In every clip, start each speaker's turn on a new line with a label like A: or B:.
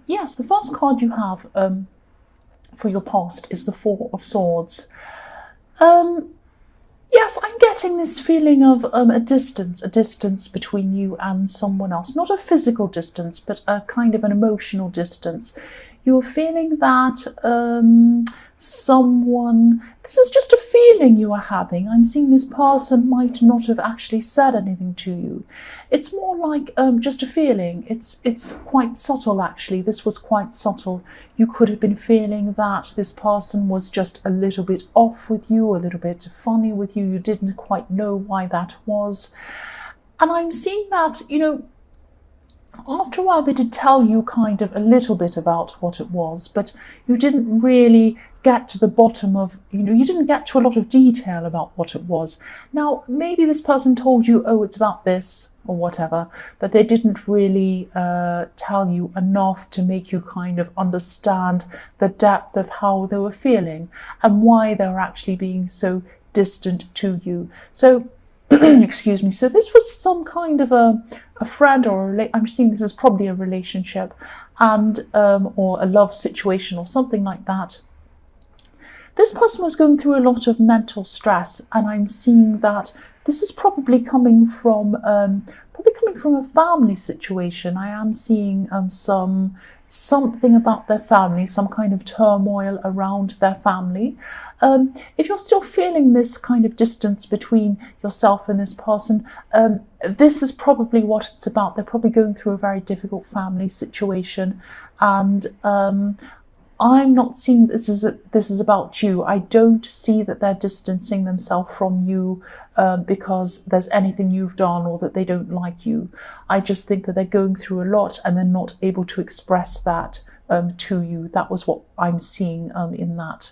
A: Yes, the first card you have for your past is the Four of Swords. Um, Yes, I'm getting this feeling of a distance between you and someone else. Not a physical distance, but a kind of an emotional distance. You're feeling that someone, this is just a feeling you are having. I'm seeing this person might not have actually said anything to you. It's more like just a feeling. It's quite subtle, actually. This was quite subtle. You could have been feeling that this person was just a little bit off with you, a little bit funny with you. You didn't quite know why that was. And I'm seeing that, after a while they did tell you kind of a little bit about what it was, but you didn't really get to the bottom of, you didn't get to a lot of detail about what it was. Now, maybe this person told you, oh, it's about this or whatever, but they didn't really tell you enough to make you kind of understand the depth of how they were feeling and why they were actually being so distant to you. So excuse me. So this was some kind of a friend or I'm seeing this as probably a relationship, and or a love situation or something like that. This person was going through a lot of mental stress, and I'm seeing that this is probably coming from a family situation. I am seeing something about their family, some kind of turmoil around their family. If you're still feeling this kind of distance between yourself and this person, this is probably what it's about. They're probably going through a very difficult family situation, and I'm not seeing this is about you. I don't see that they're distancing themselves from you because there's anything you've done or that they don't like you. I just think that they're going through a lot and they're not able to express that to you. That was what I'm seeing in that.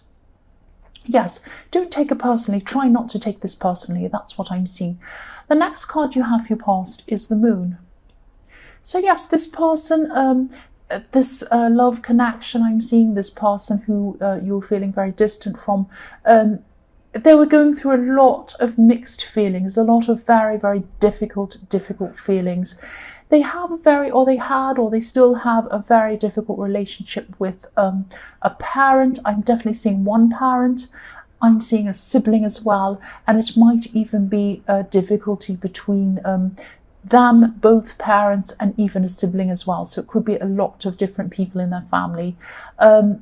A: Yes, don't take it personally. Try not to take this personally. That's what I'm seeing. The next card you have for your past is the Moon. So yes, this person, this love connection, I'm seeing this person who you're feeling very distant from, they were going through a lot of mixed feelings, a lot of very, very difficult feelings. They have they still have a very difficult relationship with a parent. I'm definitely seeing one parent. I'm seeing a sibling as well, and it might even be a difficulty between them, both parents, and even a sibling as well. So it could be a lot of different people in their family. The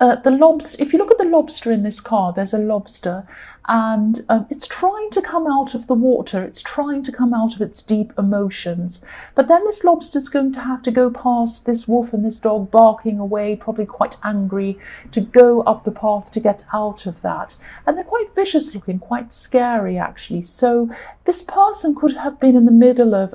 A: lobster, if you look at the lobster in this card, there's a lobster, and it's trying to come out of the water. It's trying to come out of its deep emotions. But then this lobster's going to have to go past this wolf and this dog barking away, probably quite angry, to go up the path to get out of that. And they're quite vicious looking, quite scary actually. So this person could have been in the middle of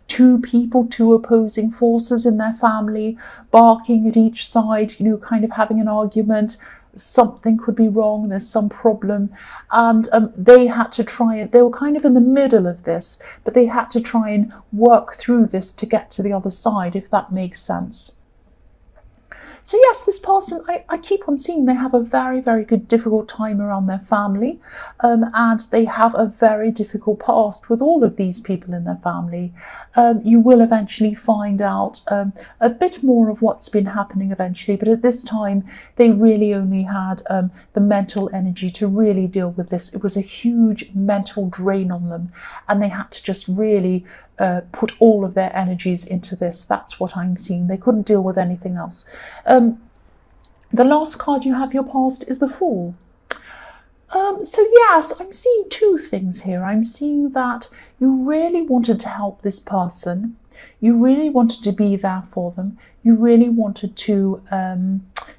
A: two people, two opposing forces in their family, barking at each side, kind of having an argument. Something could be wrong, there's some problem, and they had to try it. They were kind of in the middle of this, but they had to try and work through this to get to the other side, if that makes sense. So yes, this person, I keep on seeing they have a very, very good, difficult time around their family, and they have a very difficult past with all of these people in their family. You will eventually find out a bit more of what's been happening eventually, but at this time, they really only had the mental energy to really deal with this. It was a huge mental drain on them, and they had to just really put all of their energies into this. That's what I'm seeing. They couldn't deal with anything else. The last card you have your past is the Fool. So yes, I'm seeing two things here. I'm seeing that you really wanted to help this person. You really wanted to be there for them. You really wanted to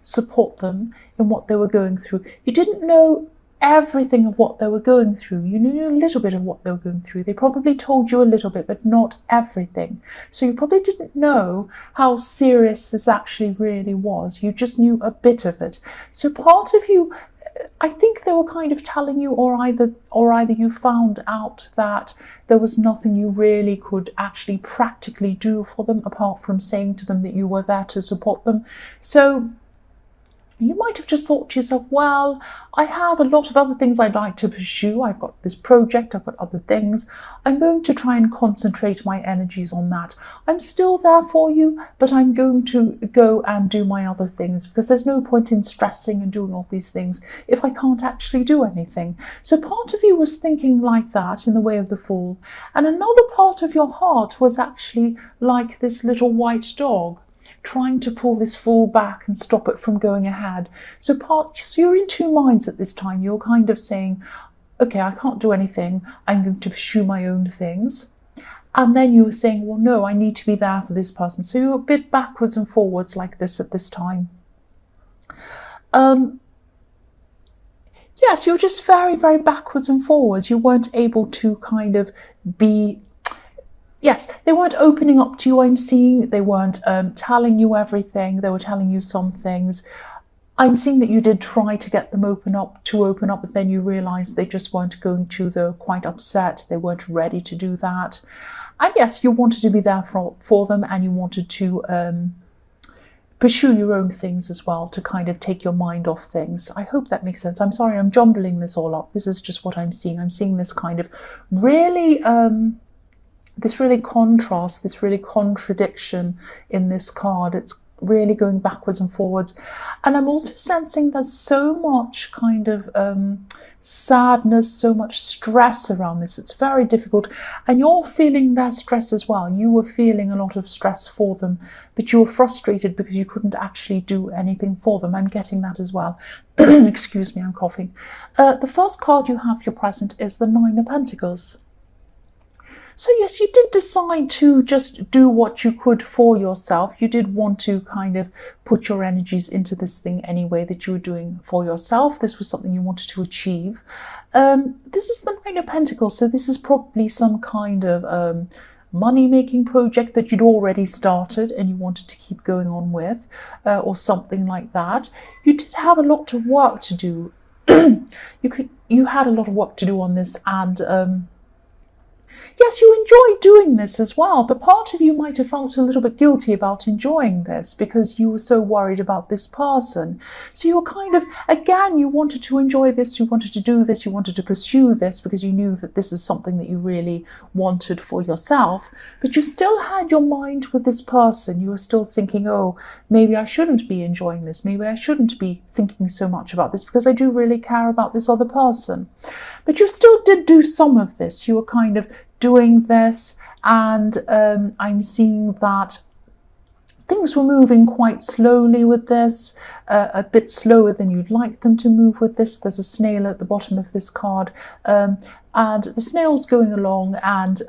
A: support them in what they were going through. You didn't know everything of what they were going through. You knew a little bit of what they were going through. They probably told you a little bit, but not everything. So you probably didn't know how serious this actually really was. You just knew a bit of it. So part of you, I think they were kind of telling you, or either you found out that there was nothing you really could actually practically do for them apart from saying to them that you were there to support them. So You might have just thought to yourself, well, I have a lot of other things I'd like to pursue. I've got this project, I've got other things. I'm going to try and concentrate my energies on that. I'm still there for you, but I'm going to go and do my other things, because there's no point in stressing and doing all these things if I can't actually do anything. So part of you was thinking like that, in the way of the Fool. And another part of your heart was actually like this little white dog, trying to pull this Fool back and stop it from going ahead. So you're in two minds at this time. You're kind of saying, okay, I can't do anything. I'm going to pursue my own things. And then you were saying, well, no, I need to be there for this person. So you're a bit backwards and forwards like this at this time. Yes, you're just very, very backwards and forwards. You weren't able to kind of be... Yes, they weren't opening up to you, I'm seeing. They weren't telling you everything. They were telling you some things. I'm seeing that you did try to get them open up, but then you realised they just weren't going to. They were quite upset. They weren't ready to do that. And yes, you wanted to be there for them, and you wanted to pursue your own things as well, to kind of take your mind off things. I hope that makes sense. I'm sorry, I'm jumbling this all up. This is just what I'm seeing. I'm seeing this kind of really... this really contrast, this really contradiction in this card. It's really going backwards and forwards. And I'm also sensing there's so much kind of sadness, so much stress around this. It's very difficult. And you're feeling their stress as well. You were feeling a lot of stress for them, but you were frustrated because you couldn't actually do anything for them. I'm getting that as well. Excuse me, I'm coughing. The first card you have, your present, is the Nine of Pentacles. So yes, you did decide to just do what you could for yourself. You did want to kind of put your energies into this thing anyway that you were doing for yourself. This was something you wanted to achieve. This is the Nine of Pentacles, so this is probably some kind of money-making project that you'd already started and you wanted to keep going on with, or something like that. You did have a lot of work to do. You had a lot of work to do on this, and yes, you enjoyed doing this as well, but part of you might have felt a little bit guilty about enjoying this because you were so worried about this person. So you were kind of, again, you wanted to enjoy this, you wanted to do this, you wanted to pursue this because you knew that this is something that you really wanted for yourself, but you still had your mind with this person. You were still thinking, oh, maybe I shouldn't be enjoying this, maybe I shouldn't be thinking so much about this because I do really care about this other person. But you still did do some of this. You were kind of doing this, and I'm seeing that things were moving quite slowly with this, a bit slower than you'd like them to move with this. There's a snail at the bottom of this card, and the snail's going along, and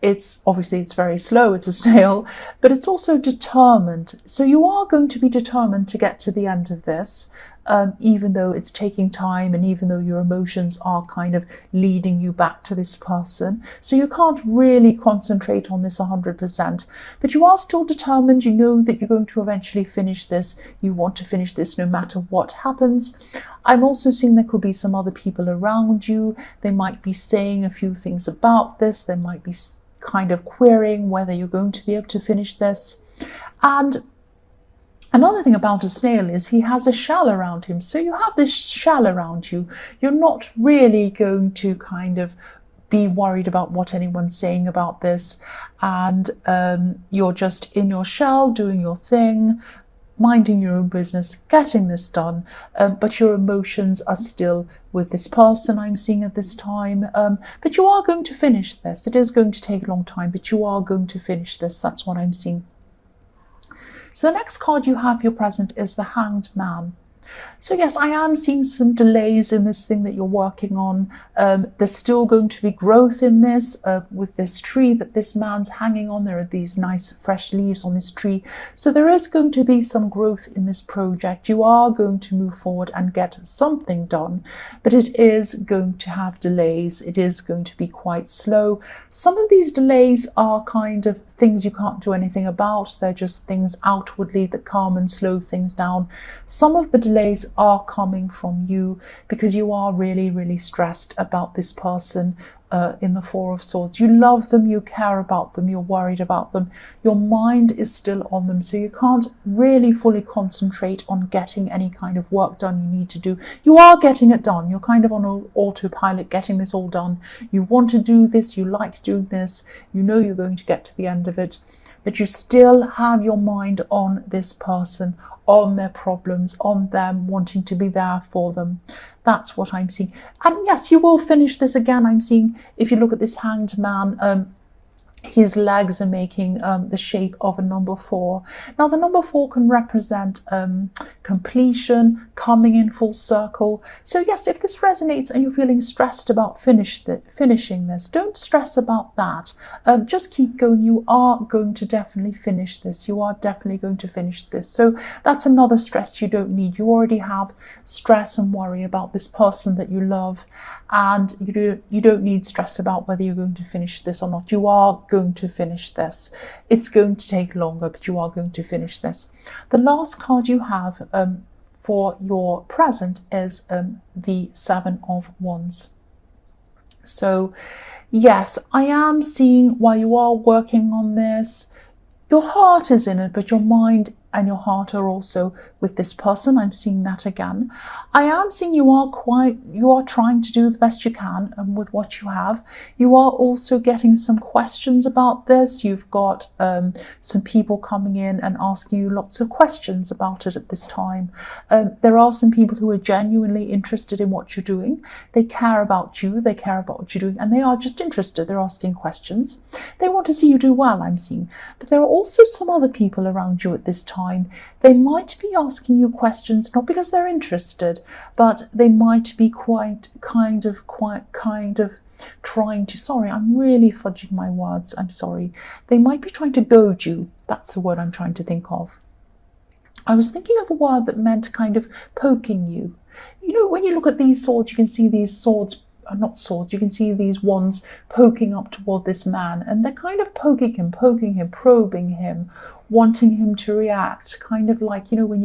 A: it's very slow, it's a snail, but it's also determined. So you are going to be determined to get to the end of this. Even though it's taking time and even though your emotions are kind of leading you back to this person. So you can't really concentrate on this 100%, but you are still determined. You know that you're going to eventually finish this. You want to finish this no matter what happens. I'm also seeing there could be some other people around you. They might be saying a few things about this. They might be kind of querying whether you're going to be able to finish this. And another thing about a snail is he has a shell around him. So you have this shell around you. You're not really going to kind of be worried about what anyone's saying about this. And you're just in your shell, doing your thing, minding your own business, getting this done. But your emotions are still with this person, I'm seeing at this time. But you are going to finish this. It is going to take a long time, but you are going to finish this. That's what I'm seeing. So the next card you have, your present, is the Hanged Man. So yes, I am seeing some delays in this thing that you're working on. There's still going to be growth in this with this tree that this man's hanging on. There are these nice fresh leaves on this tree. So there is going to be some growth in this project. You are going to move forward and get something done, but it is going to have delays. It is going to be quite slow. Some of these delays are kind of things you can't do anything about. They're just things outwardly that calm and slow things down. Some of the delays are coming from you because you are really, really stressed about this person. in the Four of Swords. You love them, you care about them, you're worried about them. Your mind is still on them, so you can't really fully concentrate on getting any kind of work done you need to do. You are getting it done. You're kind of on autopilot, getting this all done. You want to do this, you like doing this, you know you're going to get to the end of it, but you still have your mind on this person, on their problems, on them wanting to be there for them. That's what I'm seeing. And yes, you will finish this again. I'm seeing, if you look at this Hanged Man, his legs are making the shape of a number 4. Now, the number 4 can represent completion, coming in full circle. So yes, if this resonates and you're feeling stressed about finishing this, don't stress about that. Just keep going. You are going to definitely finish this. You are definitely going to finish this. So that's another stress you don't need. You already have stress and worry about this person that you love, and you don't need stress about whether you're going to finish this or not. You are going to finish this. It's going to take longer, but you are going to finish this. The last card you have for your present is the Seven of Wands. So yes, I am seeing while you are working on this, your heart is in it, but your mind and your heart are also with this person. I'm seeing that again. I am seeing you are trying to do the best you can with what you have. You are also getting some questions about this. You've got some people coming in and asking you lots of questions about it at this time. There are some people who are genuinely interested in what you're doing. They care about you, they care about what you're doing, and they are just interested. They're asking questions. They want to see you do well, I'm seeing. But there are also some other people around you at this time. They might be asking you questions, not because they're interested, but they might be quite kind of trying to, sorry, I'm really fudging my words, I'm sorry. They might be trying to goad you. That's the word I'm trying to think of. I was thinking of a word that meant kind of poking you. You know, when you look at these swords, you can see these swords, not swords, you can see these wands poking up toward this man, and they're kind of poking him, probing him, wanting him to react, kind of like, you know, when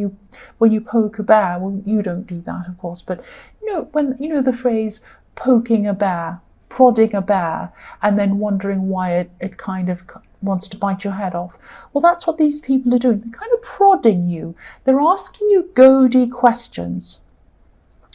A: you poke a bear. Well, you don't do that, of course, but you know, when you know the phrase poking a bear, prodding a bear, and then wondering why it kind of wants to bite your head off. Well, that's what these people are doing. They're kind of prodding you. They're asking you goady questions.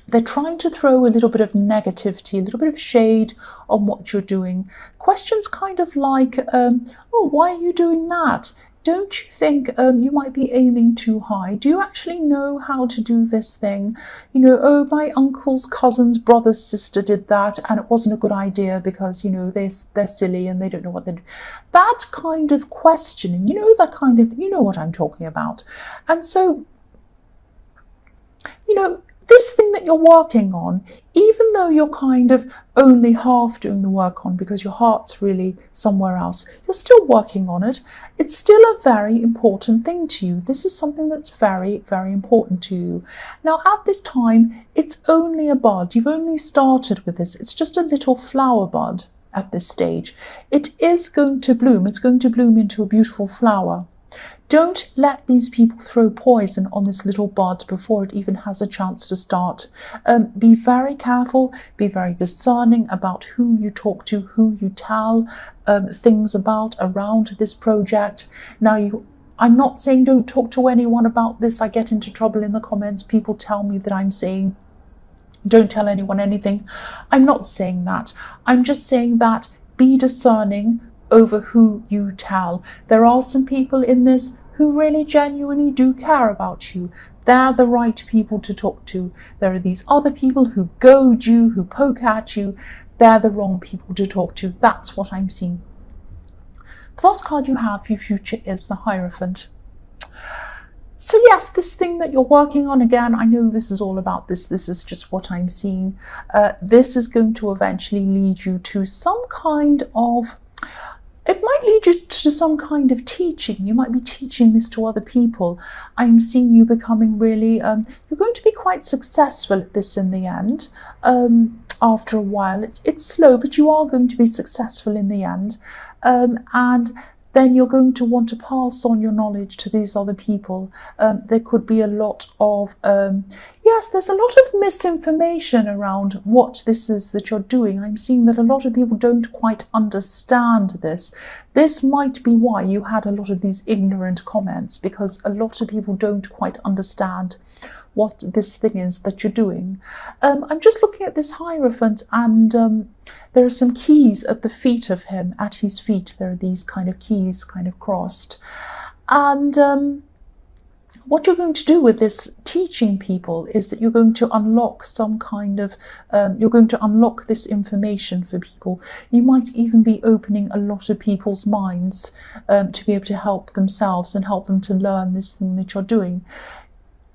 A: They're trying to throw a little bit of negativity, a little bit of shade on what you're doing. Questions kind of like, oh, why are you doing that? Don't you think you might be aiming too high? Do you actually know how to do this thing? You know, oh, my uncle's cousin's brother's sister did that and it wasn't a good idea because, you know, they're silly and they don't know what they're doing. That kind of questioning, you know, that kind of, you know what I'm talking about. And so, you know, this thing that you're working on, even though you're kind of only half doing the work on because your heart's really somewhere else, you're still working on it. It's still a very important thing to you. This is something that's very, very important to you. Now, at this time, it's only a bud. You've only started with this. It's just a little flower bud at this stage. It is going to bloom. It's going to bloom into a beautiful flower. Don't let these people throw poison on this little bud before it even has a chance to start. Be very careful, be very discerning about who you talk to, who you tell things about around this project. Now, I'm not saying don't talk to anyone about this. I get into trouble in the comments. People tell me that I'm saying don't tell anyone anything. I'm not saying that. I'm just saying that be discerning over who you tell. There are some people in this who really genuinely do care about you. They're the right people to talk to. There are these other people who goad you, who poke at you. They're the wrong people to talk to. That's what I'm seeing. The first card you have for your future is the Hierophant. So yes, this thing that you're working on, again, I know this is all about this. This is just what I'm seeing. This is going to eventually lead you to some kind of, it might lead you to some kind of teaching. You might be teaching this to other people. I'm seeing you becoming really, you're going to be quite successful at this in the end. After a while, it's slow, but you are going to be successful in the end. And then you're going to want to pass on your knowledge to these other people. There could be a lot of, Yes, there's a lot of misinformation around what this is that you're doing. I'm seeing that a lot of people don't quite understand this. This might be why you had a lot of these ignorant comments, because a lot of people don't quite understand what this thing is that you're doing. I'm just looking at this Hierophant, and there are some keys at the feet of him. At his feet, there are these kind of keys kind of crossed. And what you're going to do with this teaching people is that you're going to unlock some kind of, you're going to unlock this information for people. You might even be opening a lot of people's minds to be able to help themselves and help them to learn this thing that you're doing.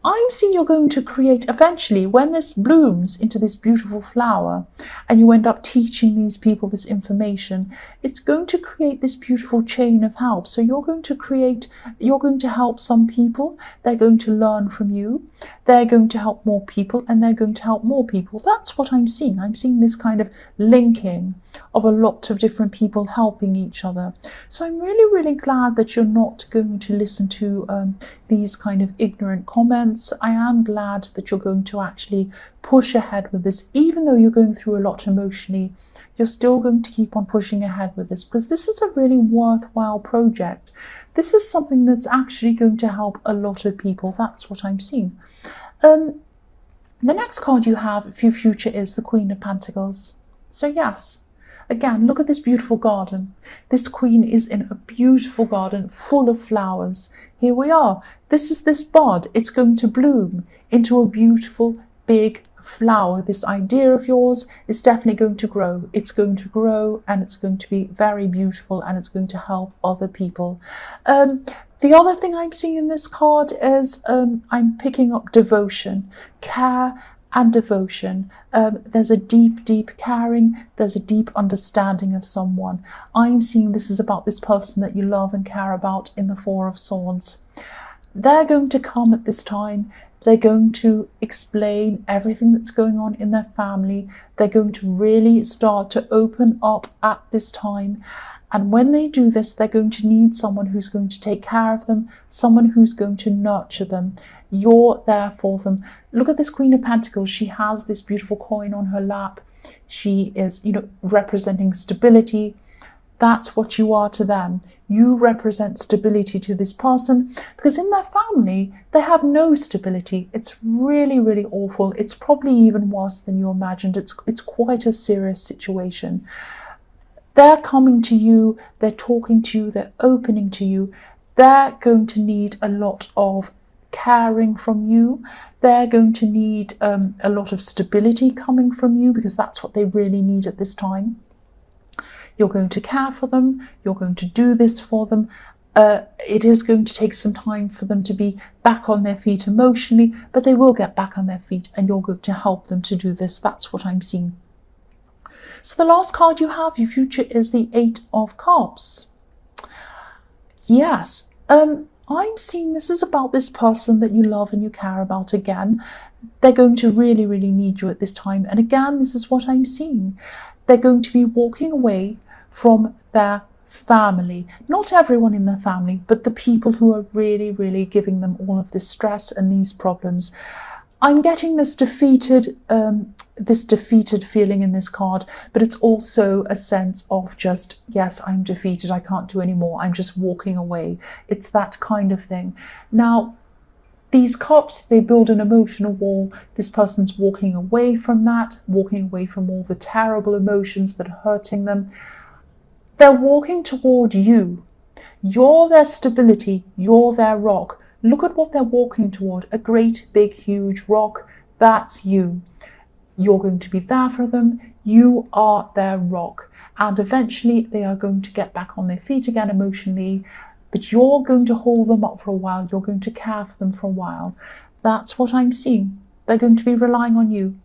A: I'm seeing you're going to create, eventually, when this blooms into this beautiful flower and you end up teaching these people this information, it's going to create this beautiful chain of help. So you're going to help some people, they're going to learn from you, they're going to help more people, and they're going to help more people. That's what I'm seeing. I'm seeing this kind of linking of a lot of different people helping each other. So I'm really, really glad that you're not going to listen to these kind of ignorant comments. I am glad that you're going to actually push ahead with this. Even though you're going through a lot emotionally, you're still going to keep on pushing ahead with this, because this is a really worthwhile project. This is something that's actually going to help a lot of people. That's what I'm seeing. The next card you have for your future is the Queen of Pentacles. So yes, again, look at this beautiful garden. This queen is in a beautiful garden full of flowers. Here we are. This is this bud. It's going to bloom into a beautiful big flower. This idea of yours is definitely going to grow. It's going to grow, and it's going to be very beautiful, and it's going to help other people. The other thing I'm seeing in this card is I'm picking up devotion, care and devotion. There's a deep, deep caring. There's a deep understanding of someone. I'm seeing this is about this person that you love and care about in the Four of Swords. They're going to come at this time. They're going to explain everything that's going on in their family. They're going to really start to open up at this time. And when they do this, they're going to need someone who's going to take care of them, someone who's going to nurture them. You're there for them. Look at this Queen of Pentacles. She has this beautiful coin on her lap. She is, representing stability. That's what you are to them. You represent stability to this person, because in their family, they have no stability. It's really, really awful. It's probably even worse than you imagined. It's quite a serious situation. They're coming to you, they're talking to you, they're opening to you. They're going to need a lot of caring from you. They're going to need a lot of stability coming from you, because that's what they really need at this time. You're going to care for them. You're going to do this for them. It is going to take some time for them to be back on their feet emotionally, but they will get back on their feet, and you're going to help them to do this. That's what I'm seeing. So the last card you have, your future, is the Eight of Cups. Yes, I'm seeing this is about this person that you love and you care about again. They're going to really, really need you at this time. And again, this is what I'm seeing. They're going to be walking away from their family. Not everyone in their family, but the people who are really, really giving them all of this stress and these problems. I'm getting this defeated feeling in this card, but it's also a sense of just, yes, I'm defeated. I can't do any more. I'm just walking away. It's that kind of thing. Now, these cups, they build an emotional wall. This person's walking away from that, walking away from all the terrible emotions that are hurting them. They're walking toward you. You're their stability. You're their rock. Look at what they're walking toward, a great, big, huge rock. That's you. You're going to be there for them. You are their rock. And eventually they are going to get back on their feet again emotionally, but you're going to hold them up for a while. You're going to care for them for a while. That's what I'm seeing. They're going to be relying on you.